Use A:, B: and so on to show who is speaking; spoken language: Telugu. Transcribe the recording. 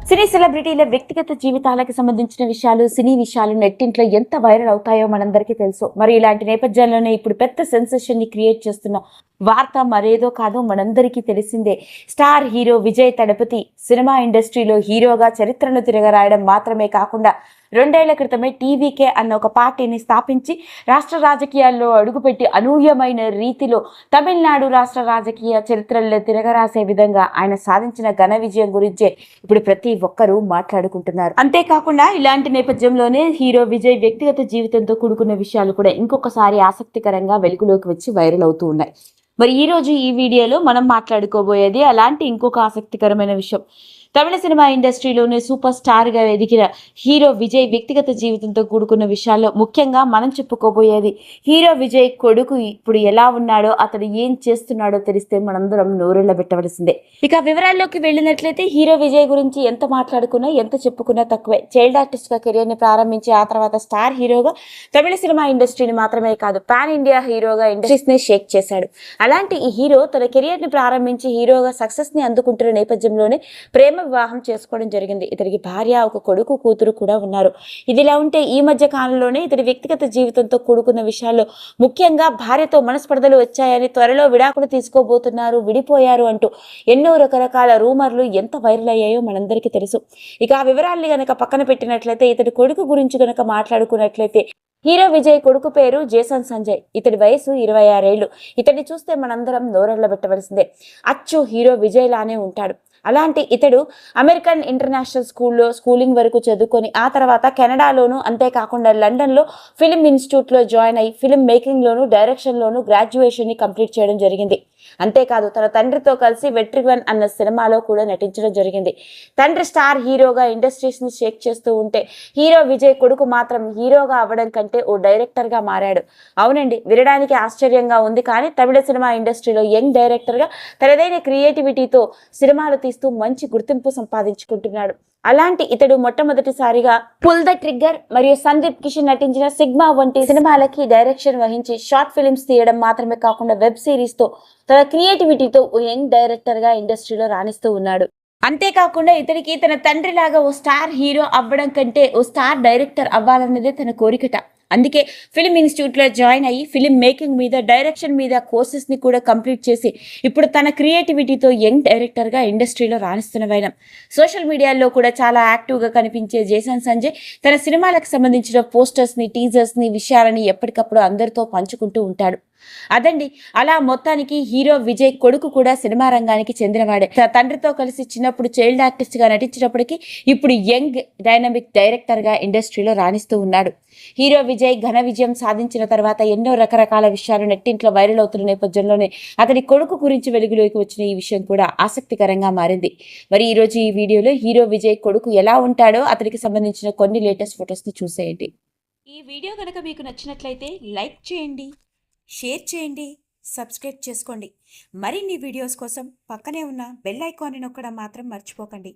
A: సినీ సెలబ్రిటీల వ్యక్తిగత జీవితాలకు సంబంధించిన విషయాలు, సినీ విషయాలు నెట్టింట్లో ఎంత వైరల్ అవుతాయో మనందరికీ తెలుసు. మరి ఇలాంటి నేపథ్యంలోనే ఇప్పుడు పెద్ద సెన్సేషన్ ని క్రియేట్ చేస్తున్న వార్త మరేదో కాదు, మనందరికీ తెలిసిందే. స్టార్ హీరో విజయ్ తడపతి సినిమా ఇండస్ట్రీలో హీరోగా చరిత్రను తిరగరాయడం మాత్రమే కాకుండా 2 ఏళ్ల క్రితమే టీవీకే అన్న ఒక పార్టీని స్థాపించి రాష్ట్ర రాజకీయాల్లో అడుగుపెట్టి అనూహ్యమైన రీతిలో తమిళనాడు రాష్ట్ర రాజకీయ చరిత్రల్లో తిరగరాసే విధంగా ఆయన సాధించిన ఘన విజయం గురించే ఇప్పుడు ప్రతి ఒక్కరూ మాట్లాడుకుంటున్నారు. అంతేకాకుండా ఇలాంటి నేపథ్యంలోనే హీరో విజయ్ వ్యక్తిగత జీవితంతో కూడుకున్న విషయాలు కూడా ఇంకొకసారి ఆసక్తికరంగా వెలుగులోకి వచ్చి వైరల్ అవుతూ ఉన్నాయి. మరి ఈ రోజు ఈ వీడియోలో మనం మాట్లాడుకోబోయేది అలాంటి ఇంకొక ఆసక్తికరమైన విషయం. తమిళ సినిమా ఇండస్ట్రీలోనే సూపర్ స్టార్ గా ఎదిగిన హీరో విజయ్ వ్యక్తిగత జీవితంతో కూడుకున్న విషయాల్లో ముఖ్యంగా మనం చెప్పుకోబోయేది హీరో విజయ్ కొడుకు ఇప్పుడు ఎలా ఉన్నాడో, అతడు ఏం చేస్తున్నాడో తెలిస్తే మనందరం నోరెళ్ల పెట్టవలసిందే. ఇక వివరాల్లోకి వెళ్ళినట్లయితే హీరో విజయ్ గురించి ఎంత మాట్లాడుకున్నా ఎంత చెప్పుకున్నా తక్కువే. చైల్డ్ ఆర్టిస్ట్ గా కెరియర్ ని ప్రారంభించి ఆ తర్వాత స్టార్ హీరోగా తమిళ సినిమా ఇండస్ట్రీని మాత్రమే కాదు పాన్ ఇండియా హీరోగా ఇండస్ట్రీస్ ని షేక్ చేశాడు. అలాంటి ఈ హీరో తన కెరియర్ ని ప్రారంభించి హీరోగా సక్సెస్ ని అందుకుంటున్న నేపథ్యంలోనే ప్రేమ వివాహం చేసుకోవడం జరిగింది. ఇతనికి భార్య, ఒక కొడుకు, కూతురు కూడా ఉన్నారు. ఇదిలా ఉంటే ఈ మధ్య కాలంలోనే ఇతని వ్యక్తిగత జీవితంతో కూడుకున్న విషయాల్లో ముఖ్యంగా భార్యతో మనస్పర్ధలు వచ్చాయని, త్వరలో విడాకులు తీసుకోబోతున్నారు, విడిపోయారు అంటూ ఎన్నో రకరకాల రూమర్లు ఎంత వైరల్ అయ్యాయో మనందరికీ తెలుసు. ఇక ఆ వివరాల్ని గనక పక్కన పెట్టినట్లయితే ఇతని కొడుకు గురించి గనక మాట్లాడుకున్నట్లయితే హీరో విజయ్ కొడుకు పేరు జేసన్ సంజయ్. ఇతడి వయసు 26 ఏళ్లు. ఇతడిని చూస్తే మనందరం నోరెళ్లబెట్టవలసిందే. అచ్చు హీరో విజయ్ లానే ఉంటాడు. అలాంటి ఇతడు అమెరికన్ ఇంటర్నేషనల్ స్కూల్లో స్కూలింగ్ వరకు చదువుకొని ఆ తర్వాత కెనడాలోను, అంతేకాకుండా లండన్లో ఫిలిం ఇన్స్టిట్యూట్లో జాయిన్ అయ్యి ఫిలిం మేకింగ్లోను, డైరెక్షన్లోను గ్రాడ్యుయేషన్ని కంప్లీట్ చేయడం జరిగింది. అంతేకాదు తన తండ్రితో కలిసి వెట్రివన్ అన్న సినిమాలో కూడా నటించడం జరిగింది. తండ్రి స్టార్ హీరోగా ఇండస్ట్రీస్ని షేక్ చేస్తూ ఉంటే హీరో విజయ్ కొడుకు మాత్రం హీరోగా అవ్వడం కంటే ఓ డైరెక్టర్గా మారాడు. అవునండి, వినడానికి ఆశ్చర్యంగా ఉంది, కానీ తమిళ సినిమా ఇండస్ట్రీలో యంగ్ డైరెక్టర్గా తనదైన క్రియేటివిటీతో సినిమాలు తీస్తూ మంచి గుర్తింపు సంపాదించుకుంటున్నాడు. అలాంటి ఇతడు మొట్టమొదటిసారిగా పుల్ ద ట్రిగ్గర్ మరియు సందీప్ కిషన్ నటించిన సిగ్మా వంటి సినిమాలకి డైరెక్షన్ వహించి షార్ట్ ఫిలిమ్స్ తీయడం మాత్రమే కాకుండా వెబ్ సిరీస్ తో తన క్రియేటివిటీతో ఓ యంగ్ డైరెక్టర్ గా ఇండస్ట్రీలో రాణిస్తూ ఉన్నాడు. అంతేకాకుండా ఇతనికి తన తండ్రి లాగా ఓ స్టార్ హీరో అవ్వడం కంటే ఓ స్టార్ డైరెక్టర్ అవ్వాలన్నదే తన కోరికట. అందుకే ఫిలిం ఇన్స్టిట్యూట్లో జాయిన్ అయ్యి ఫిలిం మేకింగ్ మీద, డైరెక్షన్ మీద కోర్సెస్ని కూడా కంప్లీట్ చేసి ఇప్పుడు తన క్రియేటివిటీతో యంగ్ డైరెక్టర్గా ఇండస్ట్రీలో రాణిస్తున్న వైనం. సోషల్ మీడియాలో కూడా చాలా యాక్టివ్గా కనిపించే జేసన్ సంజయ్ తన సినిమాలకు సంబంధించిన పోస్టర్స్ని, టీజర్స్ని, విషయాలని ఎప్పటికప్పుడు అందరితో పంచుకుంటూ ఉంటాడు. అదండి, అలా మొత్తానికి హీరో విజయ్ కొడుకు కూడా సినిమా రంగానికి చెందినవాడే. తన తండ్రితో కలిసి చిన్నప్పుడు చైల్డ్ ఆర్టిస్ట్ గా నటించినప్పటికీ ఇప్పుడు యంగ్ డైనమిక్ డైరెక్టర్ గా ఇండస్ట్రీలో రాణిస్తూ ఉన్నాడు. హీరో విజయ్ ఘన విజయం సాధించిన తర్వాత ఎన్నో రకరకాల విషయాలు నెట్టింట్లో వైరల్ అవుతున్న నేపథ్యంలోనే అతని కొడుకు గురించి వెలుగులోకి వచ్చిన ఈ విషయం కూడా ఆసక్తికరంగా మారింది. మరి ఈ రోజు ఈ వీడియోలో హీరో విజయ్ కొడుకు ఎలా ఉంటాడో అతనికి సంబంధించిన కొన్ని లేటెస్ట్ ఫొటోస్ ని చూసేయండి.
B: ఈ వీడియో కనుక మీకు నచ్చినట్లయితే లైక్ చేయండి, షేర్ చేయండి, సబ్స్క్రైబ్ చేసుకోండి. మరిన్ని వీడియోస్ కోసం పక్కనే ఉన్న బెల్ ఐకాన్ని నొక్కడం మాత్రం మర్చిపోకండి.